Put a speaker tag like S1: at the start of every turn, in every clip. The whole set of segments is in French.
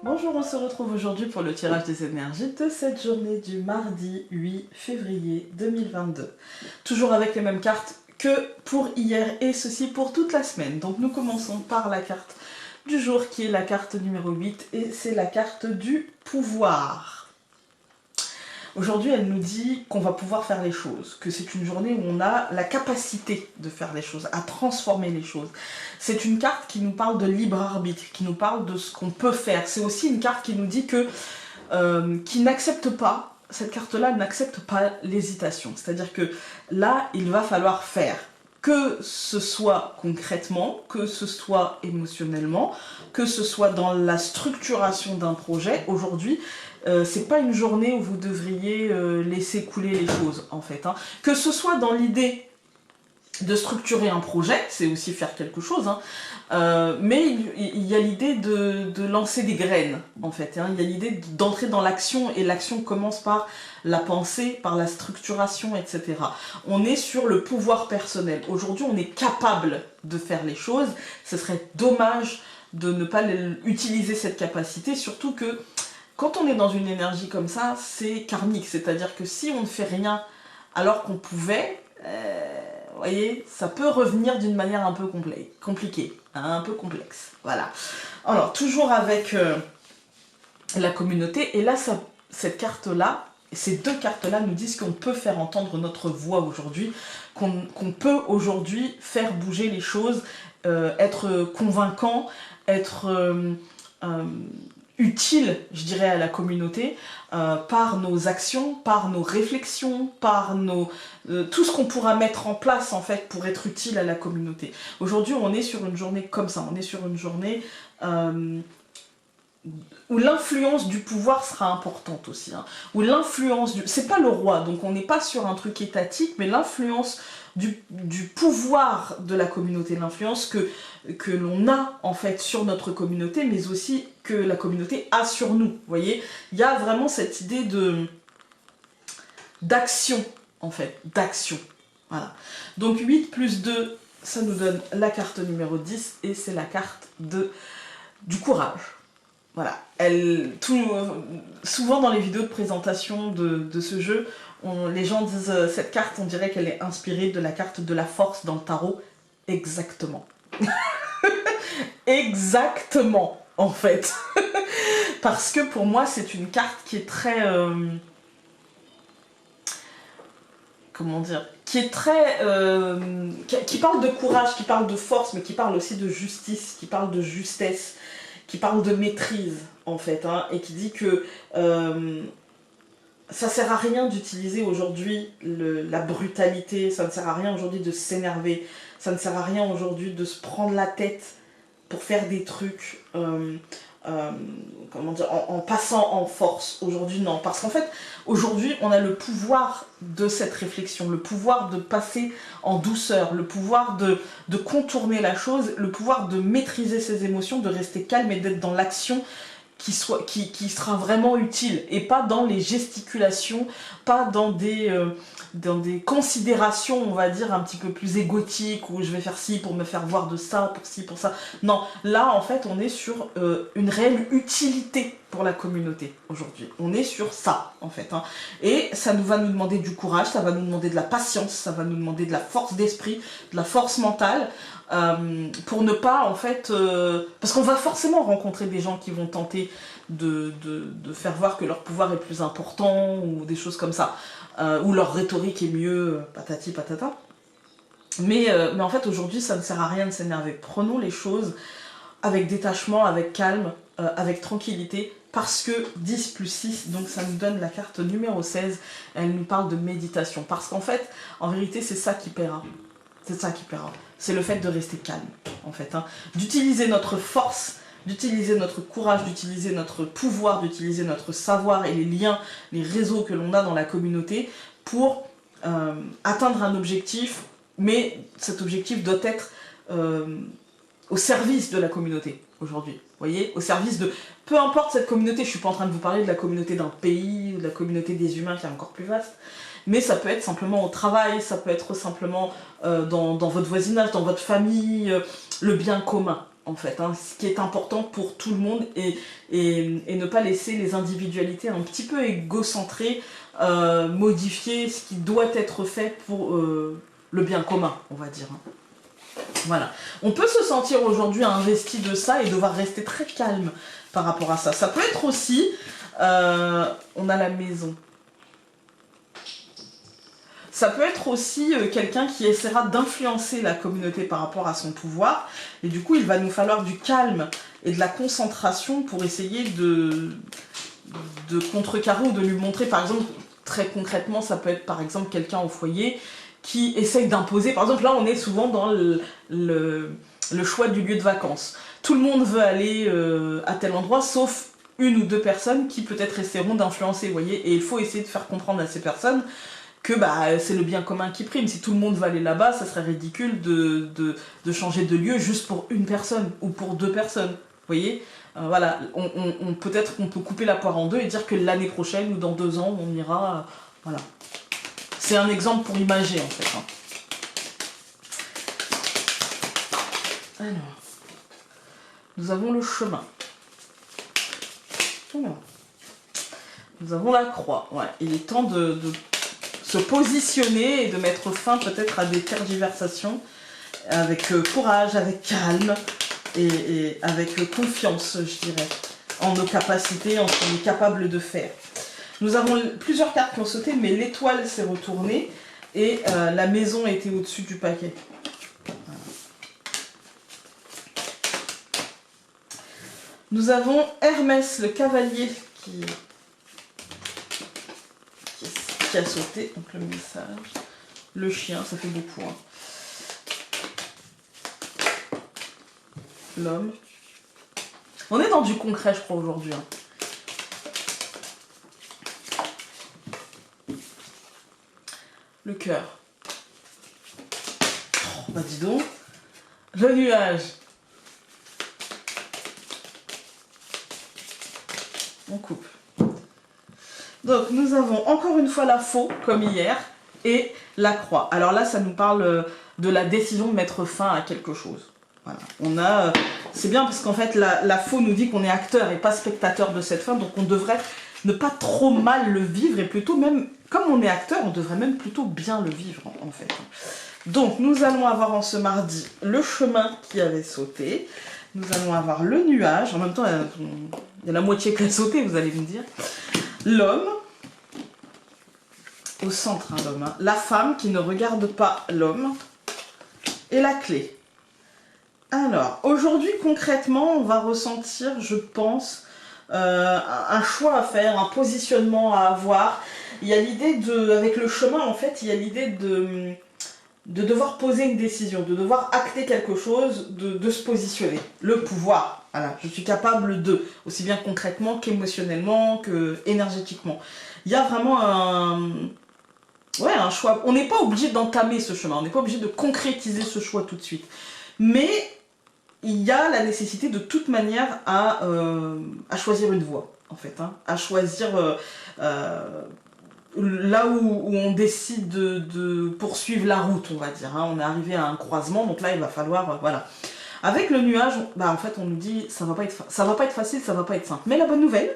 S1: Bonjour, on se retrouve aujourd'hui pour le tirage des énergies de cette journée du mardi 8 février 2022. Toujours avec les mêmes cartes que pour hier et ceci pour toute la semaine. Donc nous commençons par la carte du jour qui est la carte numéro 8 et c'est la carte du pouvoir. Aujourd'hui, elle nous dit qu'on va pouvoir faire les choses, que c'est une journée où on a la capacité de faire les choses, à transformer les choses. C'est une carte qui nous parle de libre arbitre, qui nous parle de ce qu'on peut faire. C'est aussi une carte qui nous dit que, qui n'accepte pas, cette carte-là n'accepte pas l'hésitation. C'est-à-dire que là, il va falloir faire. Que ce soit concrètement, que ce soit émotionnellement, que ce soit dans la structuration d'un projet, aujourd'hui, c'est pas une journée où vous devriez laisser couler les choses, en fait. Hein. Que ce soit dans l'idée de structurer un projet, c'est aussi faire quelque chose, hein, mais il y a l'idée de lancer des graines, en fait. Hein. Il y a l'idée d'entrer dans l'action, et l'action commence par la pensée, par la structuration, etc. On est sur le pouvoir personnel. Aujourd'hui, on est capable de faire les choses. Ce serait dommage de ne pas utiliser cette capacité, surtout que quand on est dans une énergie comme ça, c'est karmique. C'est-à-dire que si on ne fait rien alors qu'on pouvait, vous voyez, ça peut revenir d'une manière un peu compliquée, hein, un peu complexe. Voilà. Alors, toujours avec la communauté, et là, cette carte-là, ces deux cartes-là nous disent qu'on peut faire entendre notre voix aujourd'hui, qu'on peut aujourd'hui faire bouger les choses, être convaincant, être utile, je dirais, à la communauté, par nos actions, par nos réflexions, par tout ce qu'on pourra mettre en place, en fait, pour être utile à la communauté. Aujourd'hui, on est sur une journée comme ça, on est sur une journée où l'influence du pouvoir sera importante aussi, hein, où l'influence c'est pas le roi, donc on n'est pas sur un truc étatique, mais l'influence du pouvoir de la communauté, l'influence que l'on a en fait sur notre communauté, mais aussi que la communauté a sur nous, vous voyez. Il y a vraiment cette idée d'action, en fait, d'action, voilà. Donc 8 plus 2, ça nous donne la carte numéro 10, et c'est la carte du courage. Voilà, souvent dans les vidéos de présentation de ce jeu, les gens disent cette carte, on dirait qu'elle est inspirée de la carte de la force dans le tarot. Exactement. Exactement, en fait. Parce que pour moi, c'est une carte qui est très... comment dire, qui est très... qui parle de courage, qui parle de force, mais qui parle aussi de justice, qui parle de justesse, qui parle de maîtrise, en fait, hein, et qui dit que ça sert à rien d'utiliser aujourd'hui la brutalité, ça ne sert à rien aujourd'hui de s'énerver, ça ne sert à rien aujourd'hui de se prendre la tête pour faire des trucs, comment dire, en passant en force. Aujourd'hui, non. Parce qu'en fait, aujourd'hui, on a le pouvoir de cette réflexion, le pouvoir de passer en douceur, le pouvoir de contourner la chose, le pouvoir de maîtriser ses émotions, de rester calme et d'être dans l'action qui sera vraiment utile, et pas dans les gesticulations, pas dans des considérations, on va dire, un petit peu plus égotiques, où je vais faire ci pour me faire voir de ça, pour ci, pour ça. Non, là, en fait, on est sur une réelle utilité pour la communauté, aujourd'hui. On est sur ça, en fait. Hein. Et ça va nous demander du courage, ça va nous demander de la patience, ça va nous demander de la force d'esprit, de la force mentale, pour ne pas, en fait... parce qu'on va forcément rencontrer des gens qui vont tenter de faire voir que leur pouvoir est plus important, ou des choses comme ça. Ou leur rhétorique est mieux, patati patata. Mais en fait, aujourd'hui, ça ne sert à rien de s'énerver. Prenons les choses avec détachement, avec calme, avec tranquillité, parce que 10 plus 6, donc ça nous donne la carte numéro 16, elle nous parle de méditation. Parce qu'en fait, en vérité, c'est ça qui paiera. C'est ça qui paiera. C'est le fait de rester calme, en fait. Hein. D'utiliser notre force, d'utiliser notre courage, d'utiliser notre pouvoir, d'utiliser notre savoir et les liens, les réseaux que l'on a dans la communauté pour atteindre un objectif, mais cet objectif doit être au service de la communauté aujourd'hui. Vous voyez, au service de... Peu importe cette communauté, je ne suis pas en train de vous parler de la communauté d'un pays, ou de la communauté des humains qui est encore plus vaste, mais ça peut être simplement au travail, ça peut être simplement dans votre voisinage, dans votre famille, le bien commun. en fait, hein, ce qui est important pour tout le monde et ne pas laisser les individualités un petit peu égocentrées modifier ce qui doit être fait pour le bien commun, on va dire. Hein. Voilà. On peut se sentir aujourd'hui investi de ça et devoir rester très calme par rapport à ça. Ça peut être aussi, on a la maison. Ça peut être aussi quelqu'un qui essaiera d'influencer la communauté par rapport à son pouvoir. Et du coup, il va nous falloir du calme et de la concentration pour essayer de contrecarrer ou de lui montrer, par exemple, très concrètement, ça peut être par exemple quelqu'un au foyer qui essaye d'imposer. Par exemple, là, on est souvent dans le choix du lieu de vacances. Tout le monde veut aller à tel endroit, sauf une ou deux personnes qui peut-être essaieront d'influencer, vous voyez. Et il faut essayer de faire comprendre à ces personnes que bah, c'est le bien commun qui prime. Si tout le monde va aller là-bas, ça serait ridicule de changer de lieu juste pour une personne ou pour deux personnes. Vous voyez, voilà, peut-être qu'on peut couper la poire en deux et dire que l'année prochaine ou dans 2 ans, on ira... voilà. C'est un exemple pour imager, en fait. Hein. Alors, nous avons le chemin. Alors, nous avons la croix. Ouais, il est temps de se positionner et de mettre fin peut-être à des tergiversations avec courage, avec calme et avec confiance, je dirais, en nos capacités, en ce qu'on est capable de faire. Nous avons plusieurs cartes qui ont sauté, mais l'étoile s'est retournée et la maison était au-dessus du paquet. Voilà. Nous avons Hermès, le cavalier, qui a sauté, donc le message. Le chien, ça fait beaucoup. Hein. L'homme. On est dans du concret, je crois, aujourd'hui. Hein. Le cœur. Oh, bah dis donc. Le nuage. On coupe. Donc nous avons encore une fois la faux, comme hier, et la croix. Alors là, ça nous parle de la décision de mettre fin à quelque chose. Voilà. On a, c'est bien parce qu'en fait, la faux nous dit qu'on est acteur et pas spectateur de cette fin, donc on devrait ne pas trop mal le vivre, et plutôt même, comme on est acteur, on devrait même plutôt bien le vivre, en fait. Donc nous allons avoir en ce mardi le chemin qui avait sauté, nous allons avoir le nuage, en même temps, il y a la moitié qui a sauté, vous allez me dire. L'homme, au centre, hein, l'homme, hein. La femme qui ne regarde pas l'homme, et la clé. Alors, aujourd'hui, concrètement, on va ressentir, je pense, un choix à faire, un positionnement à avoir. Il y a l'idée de, avec le chemin, en fait, il y a l'idée de devoir poser une décision, de devoir acter quelque chose, de se positionner. Le pouvoir. Voilà, je suis capable de, aussi bien concrètement qu'émotionnellement, qu'énergétiquement. Il y a vraiment un choix. On n'est pas obligé d'entamer ce chemin, on n'est pas obligé de concrétiser ce choix tout de suite. Mais il y a la nécessité de toute manière à choisir une voie, en fait. Hein, à choisir là où on décide de poursuivre la route, on va dire. Hein. On est arrivé à un croisement, donc là il va falloir... voilà. Avec le nuage, en fait, on nous dit ça va pas être facile, ça va pas être simple. Mais la bonne nouvelle,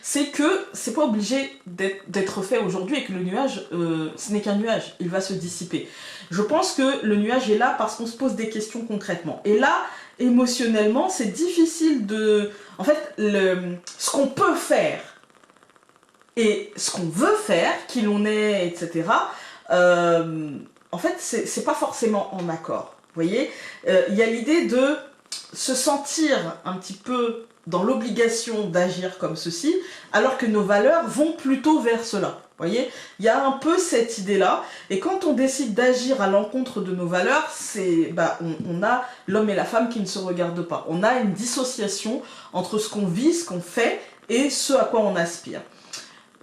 S1: c'est que c'est pas obligé d'être fait aujourd'hui et que le nuage, ce n'est qu'un nuage, il va se dissiper. Je pense que le nuage est là parce qu'on se pose des questions concrètement. Et là, émotionnellement, c'est difficile de... En fait, ce qu'on peut faire et ce qu'on veut faire, qui l'on est, etc., en fait, c'est pas forcément en accord. Vous voyez, il y a l'idée de se sentir un petit peu dans l'obligation d'agir comme ceci, alors que nos valeurs vont plutôt vers cela. Vous voyez, il y a un peu cette idée-là, et quand on décide d'agir à l'encontre de nos valeurs, on a l'homme et la femme qui ne se regardent pas. On a une dissociation entre ce qu'on vit, ce qu'on fait, et ce à quoi on aspire.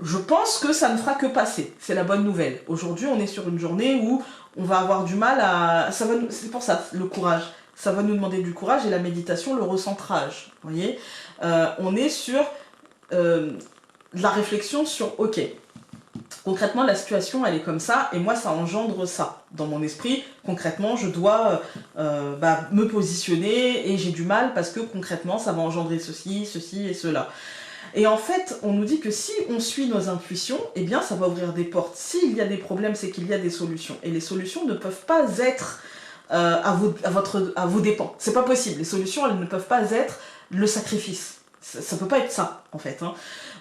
S1: Je pense que ça ne fera que passer, c'est la bonne nouvelle. Aujourd'hui, on est sur une journée où on va avoir du mal à... C'est pour ça, le courage. Ça va nous demander du courage et la méditation, le recentrage. Vous voyez, on est sur la réflexion sur, ok, concrètement, la situation, elle est comme ça, et moi, ça engendre ça. Dans mon esprit, concrètement, je dois me positionner, et j'ai du mal parce que concrètement, ça va engendrer ceci, ceci et cela. Et en fait, on nous dit que si on suit nos intuitions, eh bien, ça va ouvrir des portes. S'il y a des problèmes, c'est qu'il y a des solutions. Et les solutions ne peuvent pas être à vos dépens. C'est pas possible. Les solutions, elles ne peuvent pas être le sacrifice. Ça peut pas être ça, en fait. Hein.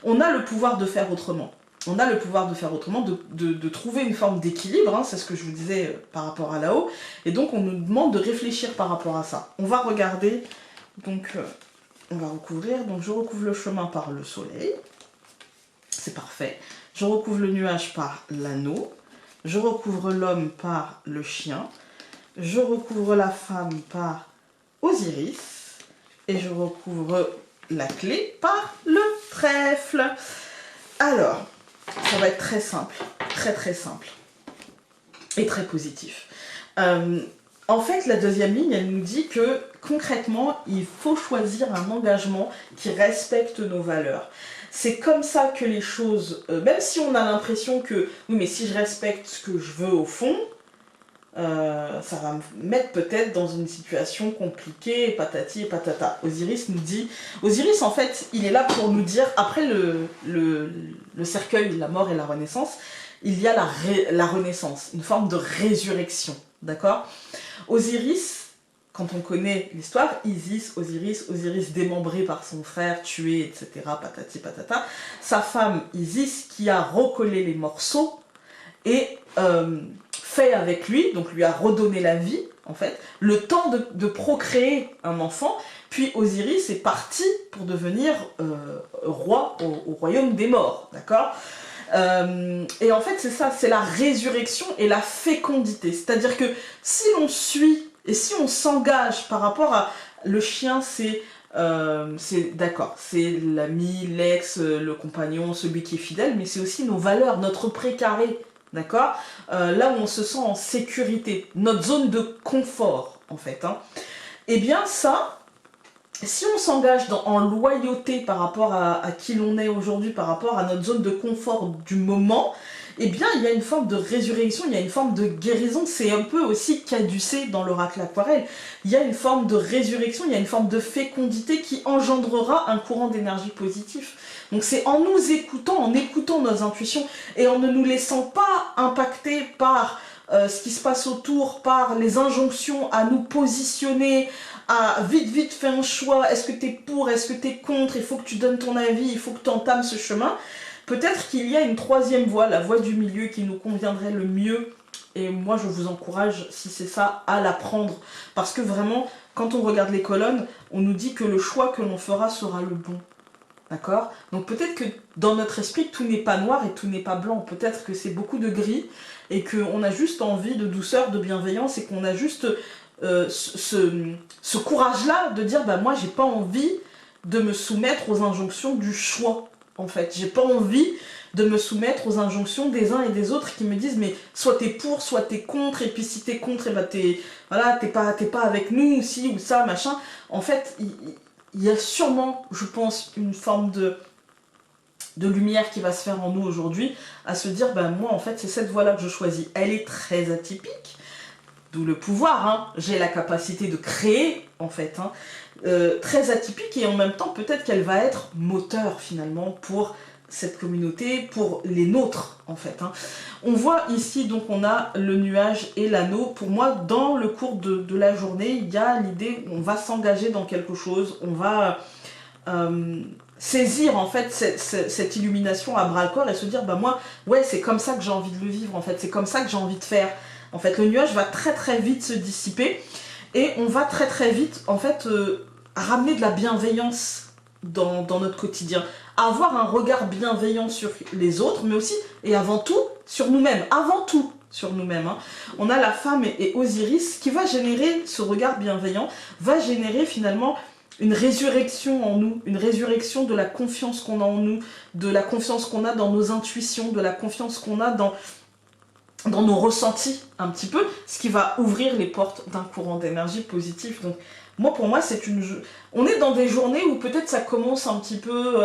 S1: On a le pouvoir de faire autrement. On a le pouvoir de faire autrement, de trouver une forme d'équilibre, hein, c'est ce que je vous disais par rapport à là-haut, et donc on nous demande de réfléchir par rapport à ça. On va regarder, donc on va recouvrir, donc je recouvre le chemin par le soleil, c'est parfait, je recouvre le nuage par l'anneau, je recouvre l'homme par le chien, je recouvre la femme par Osiris, et je recouvre la clé par le trèfle. Alors, ça va être très simple, très simple et très positif. En fait, la deuxième ligne, elle nous dit que concrètement, il faut choisir un engagement qui respecte nos valeurs. C'est comme ça que les choses, même si on a l'impression que, oui, mais si je respecte ce que je veux au fond, ça va me mettre peut-être dans une situation compliquée, patati et patata. Osiris nous dit... Osiris, en fait, il est là pour nous dire, après le cercueil, la mort et la renaissance, il y a la renaissance, une forme de résurrection, d'accord? Osiris, quand on connaît l'histoire, Isis, Osiris démembré par son frère, tué, etc., patati patata, sa femme Isis qui a recollé les morceaux et... fait avec lui, donc lui a redonné la vie, en fait, le temps de procréer un enfant, puis Osiris est parti pour devenir roi au royaume des morts, d'accord? Et en fait, c'est ça, c'est la résurrection et la fécondité, c'est-à-dire que si l'on suit, et si on s'engage par rapport à... Le chien, c'est d'accord, c'est l'ami, l'ex, le compagnon, celui qui est fidèle, mais c'est aussi nos valeurs, notre précaré, d'accord, là où on se sent en sécurité, notre zone de confort, en fait. Hein. Eh bien, ça, si on s'engage en loyauté par rapport à qui l'on est aujourd'hui, par rapport à notre zone de confort du moment, eh bien, il y a une forme de résurrection, il y a une forme de guérison. C'est un peu aussi caducé dans l'oracle aquarelle. Il y a une forme de résurrection, il y a une forme de fécondité qui engendrera un courant d'énergie positif. Donc c'est en nous écoutant, en écoutant nos intuitions et en ne nous laissant pas impacter par ce qui se passe autour, par les injonctions à nous positionner, à vite fais un choix, est-ce que t'es pour, est-ce que t'es contre, il faut que tu donnes ton avis, il faut que tu entames ce chemin. Peut-être qu'il y a une troisième voie, la voie du milieu qui nous conviendrait le mieux. Et moi, je vous encourage, si c'est ça, à la prendre. Parce que vraiment, quand on regarde les colonnes, on nous dit que le choix que l'on fera sera le bon. D'accord? Donc peut-être que dans notre esprit, tout n'est pas noir et tout n'est pas blanc. Peut-être que c'est beaucoup de gris et qu'on a juste envie de douceur, de bienveillance et qu'on a juste ce courage-là de dire bah, « moi, j'ai pas envie de me soumettre aux injonctions du choix. » En fait, j'ai pas envie de me soumettre aux injonctions des uns et des autres qui me disent mais soit t'es pour, soit t'es contre, et puis si t'es contre, et bah t'es pas avec nous, ou ci, ou ça, machin. En fait, il y a sûrement, je pense, une forme de lumière qui va se faire en nous aujourd'hui, à se dire, ben moi en fait c'est cette voie-là que je choisis. Elle est très atypique, d'où le pouvoir, hein. J'ai la capacité de créer en fait, hein. Très atypique et en même temps peut-être qu'elle va être moteur finalement pour cette communauté, pour les nôtres en fait. Hein. On voit ici donc on a le nuage et l'anneau. Pour moi dans le cours de la journée il y a l'idée on va s'engager dans quelque chose, on va saisir en fait cette illumination à bras le corps et se dire bah moi ouais c'est comme ça que j'ai envie de le vivre en fait, c'est comme ça que j'ai envie de faire. En fait le nuage va très vite se dissiper et on va très vite en fait ramener de la bienveillance dans notre quotidien, avoir un regard bienveillant sur les autres, mais aussi, et avant tout, sur nous-mêmes, hein. On a la femme et Osiris qui va générer ce regard bienveillant, va générer finalement une résurrection en nous, une résurrection de la confiance qu'on a en nous, de la confiance qu'on a dans nos intuitions, de la confiance qu'on a dans nos ressentis un petit peu, ce qui va ouvrir les portes d'un courant d'énergie positif. Donc pour moi, on est dans des journées où peut-être ça commence un petit peu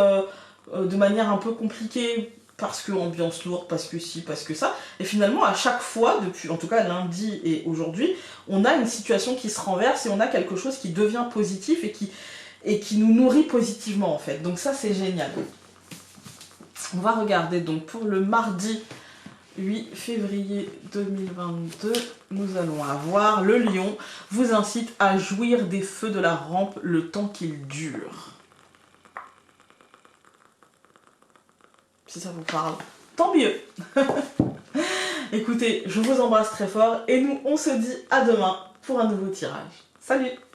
S1: de manière un peu compliquée, parce que ambiance lourde, parce que ci, parce que ça. Et finalement, à chaque fois, depuis en tout cas lundi et aujourd'hui, on a une situation qui se renverse et on a quelque chose qui devient positif et qui nous nourrit positivement en fait. Donc ça, c'est génial. On va regarder donc pour le mardi 8 février 2022, nous allons avoir le lion vous incite à jouir des feux de la rampe le temps qu'il dure. Si ça vous parle, tant mieux. Écoutez, je vous embrasse très fort et nous on se dit à demain pour un nouveau tirage. Salut!